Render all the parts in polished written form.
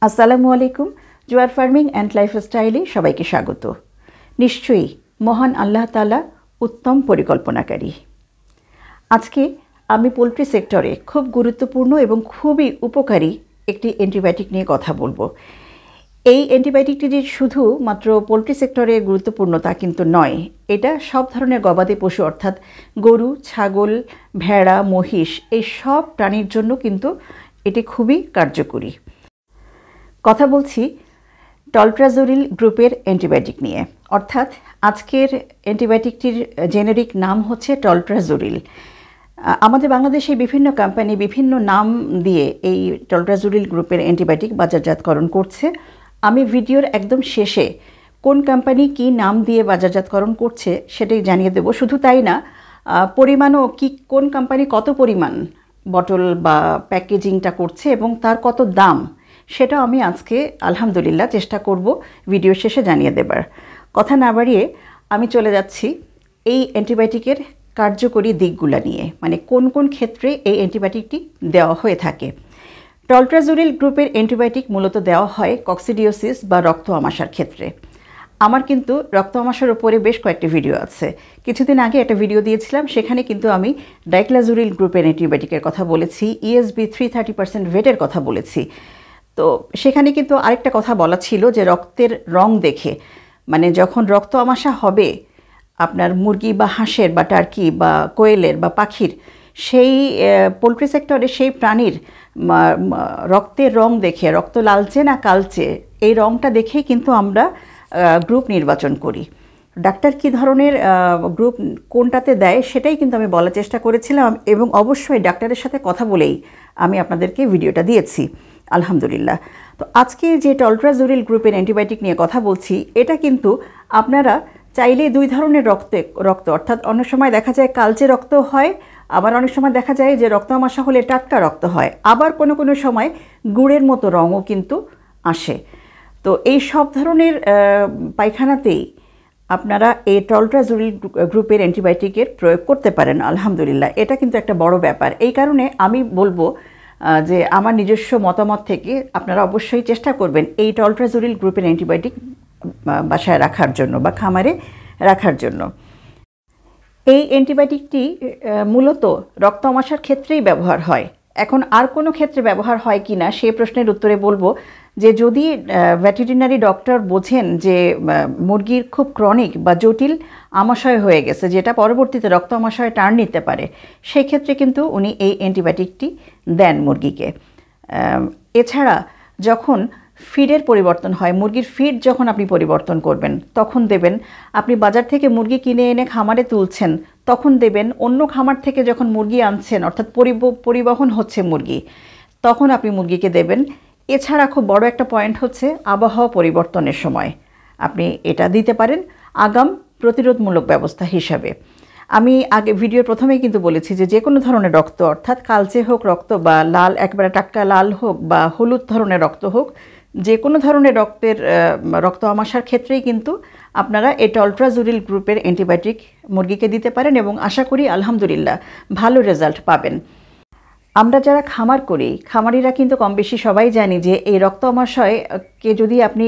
আসসালামু আলাইকুম। জোয়ার ফার্মিং অ্যান্ড লাইফস্টাইলে সবাইকে স্বাগত। নিশ্চয়ই মহান আল্লাহ তাআলা উত্তম পরিকল্পনাকারী। আজকে আমি পোলট্রি সেক্টরে খুব গুরুত্বপূর্ণ এবং খুবই উপকারী একটি অ্যান্টিবায়োটিক নিয়ে কথা বলবো। এই অ্যান্টিবায়োটিকটি যে শুধু মাত্র পোলট্রি সেক্টরে গুরুত্বপূর্ণ তা কিন্তু নয়, এটা সব ধরনের গবাদি পশু অর্থাৎ গরু, ছাগল, ভেড়া, মহিষ এই সব প্রাণীর জন্য কিন্তু এটি খুবই কার্যকরী। কথা বলছি টলট্রাজোরিল গ্রুপের অ্যান্টিবায়োটিক নিয়ে, অর্থাৎ আজকের অ্যান্টিবায়োটিকটির জেনেরিক নাম হচ্ছে টলট্রাজোরিল। আমাদের বাংলাদেশে বিভিন্ন কোম্পানি বিভিন্ন নাম দিয়ে এই টলট্রাজোরিল গ্রুপের অ্যান্টিবায়োটিক বাজারজাতকরণ করছে। আমি ভিডিওর একদম শেষে কোন কোম্পানি কি নাম দিয়ে বাজারজাতকরণ করছে সেটাই জানিয়ে দেব। শুধু তাই না, পরিমাণও কি কোন কোম্পানি কত পরিমাণ বটল বা প্যাকেজিংটা করছে এবং তার কত দাম সেটা আমি আজকে আলহামদুলিল্লাহ চেষ্টা করব ভিডিও শেষে জানিয়ে দেবার। কথা না বাড়িয়ে আমি চলে যাচ্ছি এই অ্যান্টিবায়োটিকের কার্যকরী দিকগুলো নিয়ে, মানে কোন কোন ক্ষেত্রে এই অ্যান্টিবায়োটিকটি দেওয়া হয়ে থাকে। টলট্রাজোরিল গ্রুপের অ্যান্টিবায়োটিক মূলত দেওয়া হয় কক্সিডিওসিস বা রক্ত আমাশার ক্ষেত্রে। আমার কিন্তু রক্ত আমাশার উপরে বেশ কয়েকটি ভিডিও আছে। কিছুদিন আগে একটা ভিডিও দিয়েছিলাম, সেখানে কিন্তু আমি ডাইক্লাজোরিল গ্রুপের অ্যান্টিবায়োটিকের কথা বলেছি, ইএসবি 330% ভেটের কথা বলেছি। তো সেখানে কিন্তু আরেকটা কথা বলা ছিল যে রক্তের রং দেখে, মানে যখন রক্ত আমাশা হবে আপনার মুরগি বা হাঁসের বা টার্কি বা কোয়েলের বা পাখির, সেই পোলট্রি সেক্টরে সেই প্রাণীর রক্তের রং দেখে, রক্ত লালচে না কালচে, এই রংটা দেখেই কিন্তু আমরা গ্রুপ নির্বাচন করি। ডাক্তার কী ধরনের গ্রুপ কোনটাতে দেয় সেটাই কিন্তু আমি বলার চেষ্টা করেছিলাম এবং অবশ্যই ডাক্তারের সাথে কথা বলেই আমি আপনাদেরকে ভিডিওটা দিয়েছি আলহামদুলিল্লাহ। তো আজকে যে টলট্রাজোরিল গ্রুপের অ্যান্টিবায়োটিক নিয়ে কথা বলছি, এটা কিন্তু আপনারা চাইলে দুই ধরনের রক্ত অর্থাৎ অনেক সময় দেখা যায় কালচে রক্ত হয়, আবার অনেক সময় দেখা যায় যে রক্ত আমাশা হলে টাটকা রক্ত হয়, আবার কোনো কোনো সময় গুড়ের মতো রঙও কিন্তু আসে। তো এই সব ধরনের পায়খানাতেই আপনারা এই টলট্রাজোরিল গ্রুপের অ্যান্টিবায়োটিকের প্রয়োগ করতে পারেন আলহামদুলিল্লাহ। এটা কিন্তু একটা বড় ব্যাপার। এই কারণে আমি বলবো যে আমার নিজস্ব মতামত থেকে আপনারা অবশ্যই চেষ্টা করবেন এই টলট্রাজোরিল গ্রুপের অ্যান্টিবায়োটিক বাসায় রাখার জন্য বা খামারে রাখার জন্য। এই অ্যান্টিবায়োটিকটি মূলত রক্ত আমাশার ক্ষেত্রেই ব্যবহার হয়। এখন আর কোনো ক্ষেত্রে ব্যবহার হয় কি না সে প্রশ্নের উত্তরে বলবো যে যদি ভেটেরিনারি ডক্টর বোঝেন যে মুরগির খুব ক্রনিক বা জটিল আমাশয় হয়ে গেছে, যেটা পরবর্তীতে রক্ত আমাশয়ে টার্ন নিতে পারে, সেই ক্ষেত্রে কিন্তু উনি এই অ্যান্টিবায়োটিকটি দেন মুরগিকে। এছাড়া যখন ফিডের পরিবর্তন হয়, মুরগির ফিড যখন আপনি পরিবর্তন করবেন তখন দেবেন। আপনি বাজার থেকে মুরগি কিনে এনে খামারে তুলছেন তখন দেবেন। অন্য খামার থেকে যখন মুরগি আনছেন অর্থাৎ পরিবহন হচ্ছে মুরগি, তখন আপনি মুরগিকে দেবেন। এছাড়া খুব বড় একটা পয়েন্ট হচ্ছে আবহাওয়া পরিবর্তনের সময় আপনি এটা দিতে পারেন আগাম প্রতিরোধমূলক ব্যবস্থা হিসাবে। আমি আগে ভিডিওর প্রথমেই কিন্তু বলেছি যে যে কোনো ধরনের রক্ত অর্থাৎ কালচে হোক রক্ত বা লাল একেবারে টাটকা লাল হোক বা হলুদ ধরনের রক্ত হোক, যে কোনো ধরনের রক্ত আমাশার ক্ষেত্রেই কিন্তু আপনারা এই টলট্রাজোরিল গ্রুপের অ্যান্টিবায়োটিক মুরগিকে দিতে পারেন এবং আশা করি আলহামদুলিল্লাহ ভালো রেজাল্ট পাবেন। আমরা যারা খামার করি, খামারিরা কিন্তু কম বেশি সবাই জানি যে এই রক্ত আমাশয়কে যদি আপনি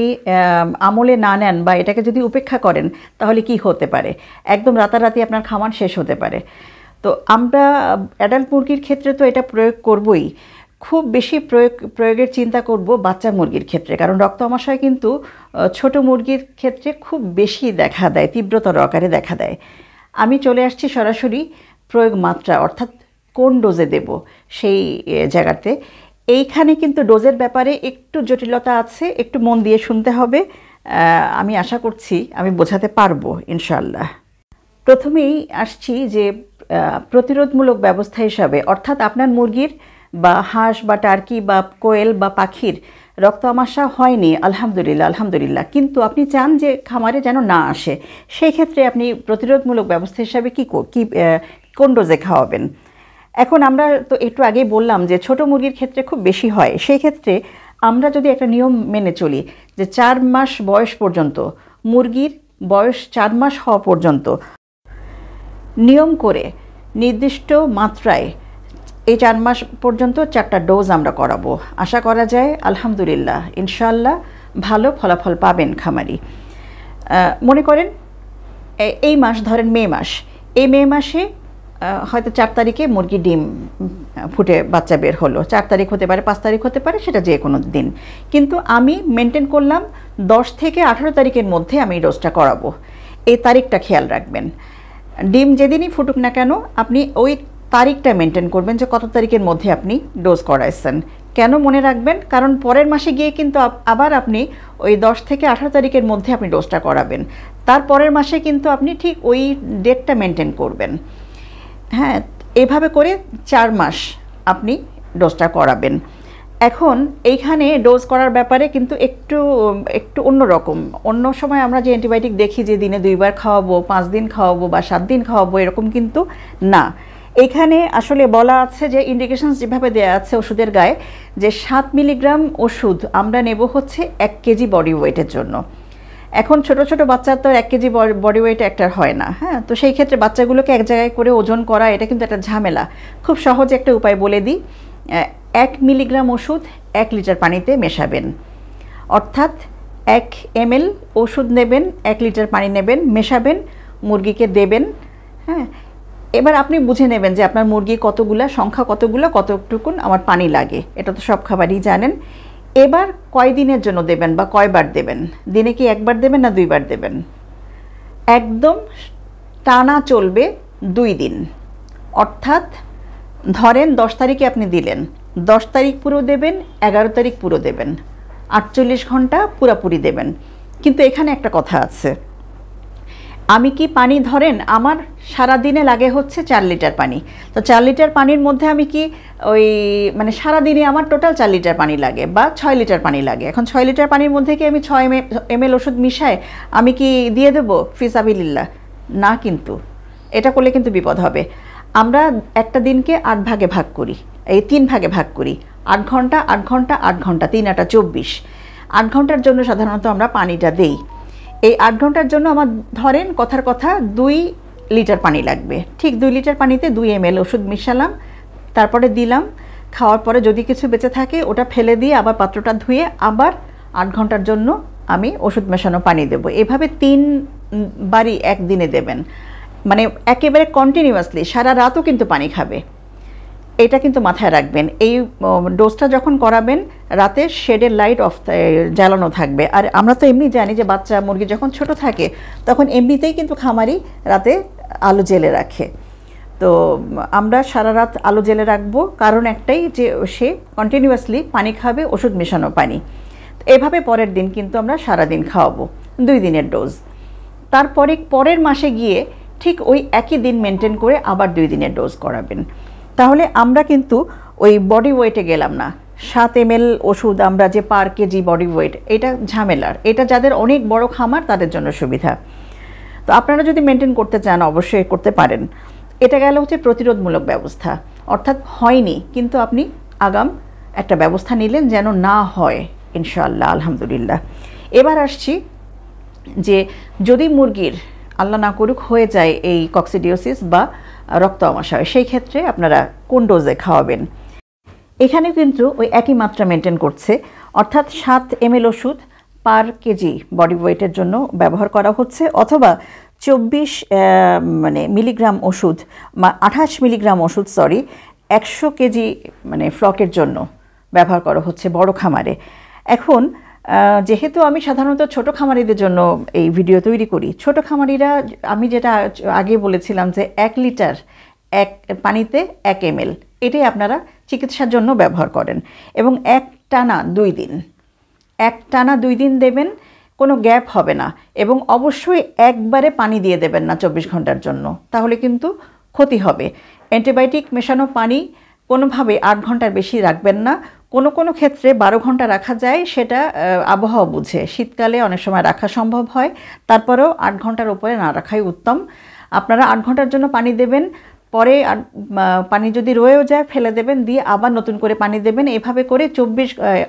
আমলে না নেন বা এটাকে যদি উপেক্ষা করেন তাহলে কি হতে পারে, একদম রাতারাতি আপনার খামার শেষ হতে পারে। তো আমরা অ্যাডাল্ট মুরগির ক্ষেত্রে তো এটা প্রয়োগ করবই, খুব বেশি প্রয়োগের চিন্তা করব বাচ্চা মুরগির ক্ষেত্রে, কারণ রক্ত আমাশয় কিন্তু ছোট মুরগির ক্ষেত্রে খুব বেশি দেখা দেয়, তীব্রতর আকারে দেখা দেয়। আমি চলে আসছি সরাসরি প্রয়োগ মাত্রা অর্থাৎ কোন ডোজে দেব সেই জায়গাতে। এইখানে কিন্তু ডোজের ব্যাপারে একটু জটিলতা আছে, একটু মন দিয়ে শুনতে হবে। আমি আশা করছি আমি বোঝাতে পারবো ইনশাআল্লাহ। প্রথমেই আসছি যে প্রতিরোধমূলক ব্যবস্থা হিসাবে, অর্থাৎ আপনার মুরগির বা হাঁস বা টার্কি বা কোয়েল বা পাখির রক্ত আমাশা হয়নি আলহামদুলিল্লাহ, কিন্তু আপনি চান যে খামারে যেন না আসে, সেই ক্ষেত্রে আপনি প্রতিরোধমূলক ব্যবস্থা হিসাবে কোন ডোজে খাওয়াবেন। এখন আমরা তো একটু আগেই বললাম যে ছোট মুরগির ক্ষেত্রে খুব বেশি হয়, সেই ক্ষেত্রে আমরা যদি একটা নিয়ম মেনে চলি যে 4 মাস বয়স পর্যন্ত, মুরগির বয়স 4 মাস হওয়া পর্যন্ত নিয়ম করে নির্দিষ্ট মাত্রায় এই 4 মাস পর্যন্ত 4টা ডোজ আমরা করাবো। আশা করা যায় আলহামদুলিল্লাহ ইনশাআল্লাহ ভালো ফলাফল পাবেন খামারি। মনে করেন এই মাস ধরেন মে মাস, এই মে মাসে হয়তো 4 তারিখে মুরগি ডিম ফুটে বাচ্চা বের হলো, 4 তারিখ হতে পারে, 5 তারিখ হতে পারে, সেটা যে কোনো দিন। কিন্তু আমি মেনটেন করলাম 10 থেকে 18 তারিখের মধ্যে আমি ডোজটা করাবো। এই তারিখটা খেয়াল রাখবেন। ডিম যেদিনই ফুটুক না কেন আপনি ওই তারিখটা মেনটেন করবেন যে কত তারিখের মধ্যে আপনি ডোজ করাইছেন। কেন মনে রাখবেন? কারণ পরের মাসে গিয়ে কিন্তু আবার আপনি ওই 10 থেকে 18 তারিখের মধ্যে আপনি ডোজটা করাবেন। তার পরের মাসে কিন্তু আপনি ঠিক ওই ডেটটা মেনটেন করবেন। হ্যাঁ, এভাবে করে 4 মাস আপনি ডোজটা করাবেন। এখন এইখানে ডোজ করার ব্যাপারে কিন্তু একটু অন্যরকম। অন্য সময় আমরা যে অ্যান্টিবায়োটিক দেখি যে দিনে 2 বার খাওয়াবো, 5 দিন খাওয়াবো বা 7 দিন খাওয়াবো, এরকম কিন্তু না। এখানে আসলে বলা আছে যে ইন্ডিকেশনস যেভাবে দেওয়া আছে ওষুধের গায়ে, যে 7 মিলিগ্রাম ওষুধ আমরা নেব হচ্ছে 1 কেজি বডি ওয়েটের জন্য। এখন ছোট ছোট বাচ্চার তো 1 কেজি বডি ওয়েট একটার হয় না। হ্যাঁ, তো সেই ক্ষেত্রে বাচ্চাগুলোকে এক জায়গায় করে ওজন করা এটা কিন্তু একটা ঝামেলা। খুব সহজে একটা উপায় বলে দিই। 1 মিলিগ্রাম ওষুধ 1 লিটার পানিতে মেশাবেন, অর্থাৎ 1 ml ওষুধ নেবেন, 1 লিটার পানি নেবেন, মেশাবেন, মুরগিকে দেবেন। হ্যাঁ, এবার আপনি বুঝে নেবেন যে আপনার মুরগি কতগুলা, সংখ্যা কতগুলো, কতটুকুন আমার পানি লাগে। এটা তো সব খাবারই জানেন। এবার কয়দিনের জন্য দেবেন বা কয়বার দেবেন? দিনে কি 1 বার দেবেন না 2 বার দেবেন? একদম টানা চলবে 2 দিন। অর্থাৎ ধরেন 10 তারিখে আপনি দিলেন, 10 তারিখ পুরো দেবেন, 11 তারিখ পুরো দেবেন, 48 ঘন্টা পুরোপুরি দেবেন। কিন্তু এখানে একটা কথা আছে, আমি কি পানি ধরেন আমার সারা দিনে লাগে হচ্ছে 4 লিটার পানি। তো 4 লিটার পানির মধ্যে আমি কি ওই মানে সারা দিনে আমার টোটাল 4 লিটার পানি লাগে বা 6 লিটার পানি লাগে। এখন 6 লিটার পানির মধ্যে কি আমি 6 ml ওষুধ মিশায় আমি কি দিয়ে দেবো ফিসাবিলিল্লাহ? না, কিন্তু এটা করলে কিন্তু বিপদ হবে। আমরা একটা দিনকে 8 ভাগে ভাগ করি, এই 3 ভাগে ভাগ করি। 8 ঘন্টা 8 ঘন্টা 8 ঘন্টা, 3 8 24। 8 ঘন্টার জন্য সাধারণত আমরা পানিটা দেই। এই 8 ঘন্টার জন্য আমার ধরেন কথার কথা 2 লিটার পানি লাগবে। ঠিক 2 লিটার পানিতে 2 ml ওষুধ মিশালাম, তারপরে দিলাম। খাওয়ার পরে যদি কিছু বেঁচে থাকে ওটা ফেলে দিয়ে আবার পাত্রটা ধুয়ে আবার 8 ঘন্টার জন্য আমি ওষুধ মেশানো পানি দেব। এভাবে 3 বারই একদিনে দেবেন, মানে একেবারে কন্টিনিউয়াসলি সারা রাতও কিন্তু পানি খাবে। এটা কিন্তু মাথায় রাখবেন। এই ডোজটা যখন করাবেন রাতে শেডের লাইট জ্বালানো থাকবে। আর আমরা তো এমনি জানি যে বাচ্চা মুরগি যখন ছোট থাকে তখন এমনিতেই কিন্তু খামারি রাতে আলো জ্বেলে রাখে। তো আমরা সারা রাত আলো জ্বেলে রাখবো, কারণ একটাই যে সে কন্টিনিউয়াসলি পানি খাবে, ওষুধ মেশানো পানি। এভাবে পরের দিন কিন্তু আমরা সারাদিন খাওয়াবো, 2 দিনের ডোজ। তারপরে পরের মাসে গিয়ে ঠিক ওই একই দিন মেনটেন করে আবার 2 দিনের ডোজ করাবেন। তাহলে আমরা কিন্তু ওই বডি ওয়েটে গেলাম না। 7 ml ওষুধ আমরা যে পার কেজি বডি ওয়েট, এটা ঝামেলার। এটা যাদের অনেক বড় খামার তাদের জন্য সুবিধা। তো আপনারা যদি মেনটেন করতে চান অবশ্যই করতে পারেন। এটা গেল হচ্ছে প্রতিরোধমূলক ব্যবস্থা, অর্থাৎ হয়নি কিন্তু আপনি আগাম একটা ব্যবস্থা নিলেন যেন না হয় ইনশাআল্লাহ আলহামদুলিল্লাহ। এবার আসছি যে যদি মুরগির আল্লাহ না করুক হয়ে যায় এই কক্সিডিওসিস বা রক্ত আমাশয়, সেই ক্ষেত্রে আপনারা কোন ডোজে খাওয়াবেন? এখানে কিন্তু ওই একই মাত্রা মেনটেন করছে, অর্থাৎ 7 ml ওষুধ পার কেজি বডি ওয়েটের জন্য ব্যবহার করা হচ্ছে, অথবা 24 মিলিগ্রাম ওষুধ, 28 মিলিগ্রাম ওষুধ 100 কেজি ফ্লকের জন্য ব্যবহার করা হচ্ছে বড় খামারে। এখন যেহেতু আমি সাধারণত ছোট খামারিদের জন্য এই ভিডিও তৈরি করি, ছোট খামারিরা আমি যেটা আগে বলেছিলাম যে 1 লিটার পানিতে 1 ml, এটাই আপনারা চিকিৎসার জন্য ব্যবহার করেন এবং একটানা 2 দিন দেবেন, কোনো গ্যাপ হবে না। এবং অবশ্যই একবারে পানি দিয়ে দেবেন না 24 ঘন্টার জন্য, তাহলে কিন্তু ক্ষতি হবে। অ্যান্টিবায়োটিক মেশানো পানি কোনোভাবে 8 ঘন্টার বেশি রাখবেন না। কোনো ক্ষেত্রে 12 ঘন্টা রাখা যায়, সেটা আবহাওয়া বুঝে। শীতকালে অনেক সময় রাখা সম্ভব হয়, তারপরেও 8 ঘন্টার উপরে না রাখাই উত্তম। আপনারা 8 ঘন্টার জন্য পানি দেবেন, পরে পানি যদি রয়েও যায় ফেলে দেবেন, দিয়ে আবার নতুন করে পানি দেবেন। এভাবে করে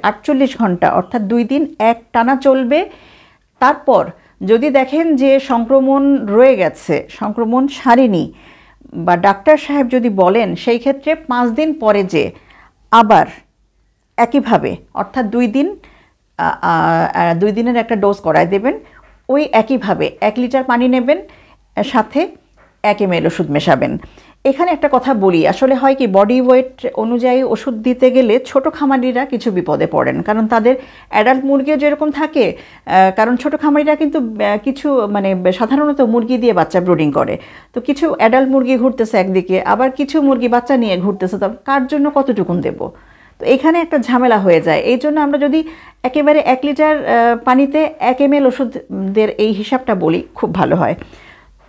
48 ঘন্টা অর্থাৎ 2 দিন এক টানা চলবে। তারপর যদি দেখেন যে সংক্রমণ রয়ে গেছে, সংক্রমণ সারেনি, বা ডাক্তার সাহেব যদি বলেন, সেই ক্ষেত্রে 5 দিন পরে যে আবার একইভাবে, অর্থাৎ 2 দিনের একটা ডোজ করায় দেবেন। ওই একইভাবে 1 লিটার পানি নেবেন, সাথে 1 ml ওষুধ মেশাবেন। এখানে একটা কথা বলি, আসলে হয় কি, বডি ওয়েট অনুযায়ী ওষুধ দিতে গেলে ছোট খামারিরা কিছু বিপদে পড়েন, কারণ তাদের অ্যাডাল্ট মুরগিও যেরকম থাকে, কারণ ছোট খামারিরা কিন্তু কিছু মানে সাধারণত মুরগি দিয়ে বাচ্চা ব্রুডিং করে, তো কিছু অ্যাডাল্ট মুরগি ঘুরতেছে একদিকে, আবার কিছু মুরগি বাচ্চা নিয়ে ঘুরতেছে, তো কার জন্য কতটুকুন দেব, তো এখানে একটা ঝামেলা হয়ে যায়। এই জন্য আমরা যদি একেবারে 1 লিটার পানিতে 1 ml ওষুধের এই হিসাবটা বলি, খুব ভালো হয়।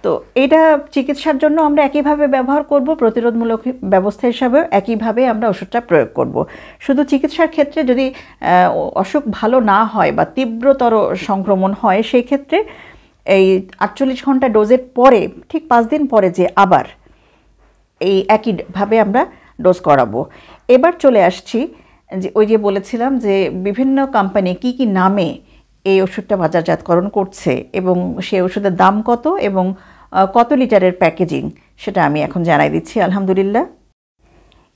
তো এটা চিকিৎসার জন্য আমরা একইভাবে ব্যবহার করব, প্রতিরোধমূলক ব্যবস্থা হিসাবে একইভাবে আমরা ওষুধটা প্রয়োগ করব। শুধু চিকিৎসার ক্ষেত্রে যদি অসুখ ভালো না হয় বা তীব্রতর সংক্রমণ হয়, সেই ক্ষেত্রে এই 48 ঘন্টা ডোজের পরে, ঠিক 5 দিন পরে যে আবার এই একইভাবে আমরা ডোজ করাবো। এবার চলে আসছি যে ওই যে বলেছিলাম যে বিভিন্ন কোম্পানি কি কি নামে এই ওষুধটা বাজারজাতকরণ করছে এবং সেই ওষুধের দাম কত এবং কত লিটারের প্যাকেজিং, সেটা আমি এখন জানাই দিচ্ছি। আলহামদুলিল্লাহ,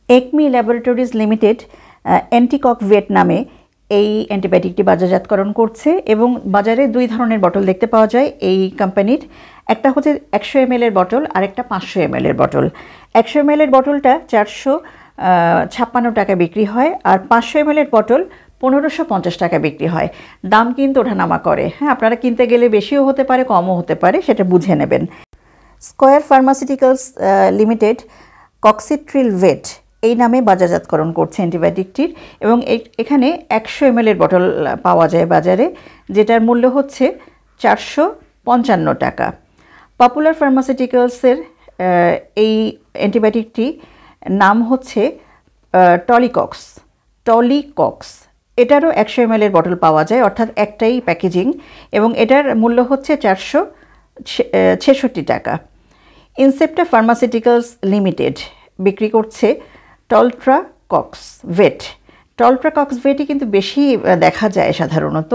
একমি ল্যাবরেটরিজ লিমিটেড অ্যান্টিকক ভেট নামে এই অ্যান্টিবায়োটিকটি বাজারজাতকরণ করছে এবং বাজারে 2 ধরনের বটল দেখতে পাওয়া যায় এই কোম্পানির। একটা হচ্ছে 100 ml এর বটল, আর একটা 500 ml এর বটল। 100 ml এর বটলটা 456 টাকা বিক্রি হয়, আর 500 ml এর বটল 1550 টাকা বিক্রি হয়। দাম কিন্তু ওঠানামা করে, হ্যাঁ, আপনারা কিনতে গেলে বেশিও হতে পারে, কমও হতে পারে, সেটা বুঝে নেবেন। স্কয়ার ফার্মাসিউটিক্যালস লিমিটেড কক্সিট্রিল ভেট এই নামে বাজারজাতকরণ করছে অ্যান্টিবায়োটিকটির, এবং এখানে 100 ml এর বটল পাওয়া যায় বাজারে, যেটার মূল্য হচ্ছে 455 টাকা। পপুলার ফার্মাসিউটিক্যালসের এই অ্যান্টিবায়োটিকটি নাম হচ্ছে টলিকক্স। এটারও 100 ml এর বটল পাওয়া যায়, অর্থাৎ একটাই প্যাকেজিং, এবং এটার মূল্য হচ্ছে 466 টাকা। ইনসেপ্টা ফার্মাসিউটিক্যালস লিমিটেড বিক্রি করছে টলট্রাকক্স ভেটই কিন্তু বেশি দেখা যায় সাধারণত।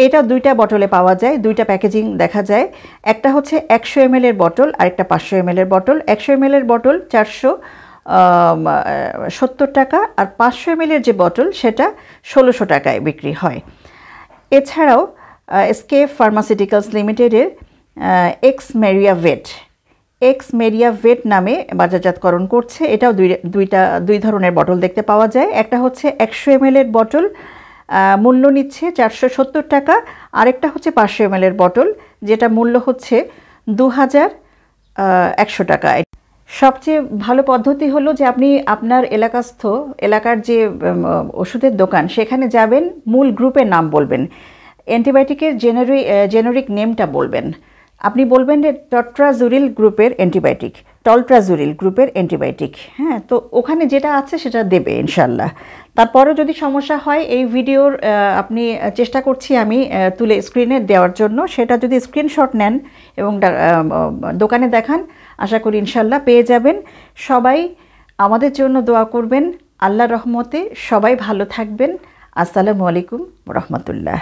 এটা 2টা বটলে পাওয়া যায়, 2টা প্যাকেজিং দেখা যায়। একটা হচ্ছে 100 ml এর বটল, আর একটা 500 ml এর বটল। 100 ml এর বটল 470 টাকা, আর 500 ml এর যে বটল সেটা 1600 টাকায় বিক্রি হয়। এছাড়াও এসকেএফ ফার্মাসিউটিক্যালস লিমিটেডের এক্স মেরিয়া ভেট নামে বাজারজাতকরণ করছে। এটাও 2 ধরনের বটল দেখতে পাওয়া যায়। একটা হচ্ছে 100 ml এর বটল, মূল্য নিচ্ছে 470 টাকা, আরেকটা হচ্ছে 500 ml এর বটল, যেটা মূল্য হচ্ছে 2100 টাকা। সবচেয়ে ভালো পদ্ধতি হলো যে আপনি আপনার এলাকার যে ওষুধের দোকান, সেখানে যাবেন, মূল গ্রুপের নাম বলবেন, অ্যান্টিবায়োটিকের জেনেরিক নেমটা বলবেন। আপনি বলবেন যে টলট্রাজুরিল গ্রুপের অ্যান্টিবায়োটিক, হ্যাঁ, তো ওখানে যেটা আছে সেটা দেবে ইনশাল্লাহ। তারপরেও যদি সমস্যা হয়, এই ভিডিওর আপনি চেষ্টা করছি আমি তুলে স্ক্রিনে দেওয়ার জন্য, সেটা যদি স্ক্রিনশট নেন এবং দোকানে দেখান, আশা করি ইনশাল্লাহ পেয়ে যাবেন। সবাই আমাদের জন্য দোয়া করবেন। আল্লাহর রহমতে সবাই ভালো থাকবেন। আসসালামু আলাইকুম ওয়া রাহমাতুল্লাহ।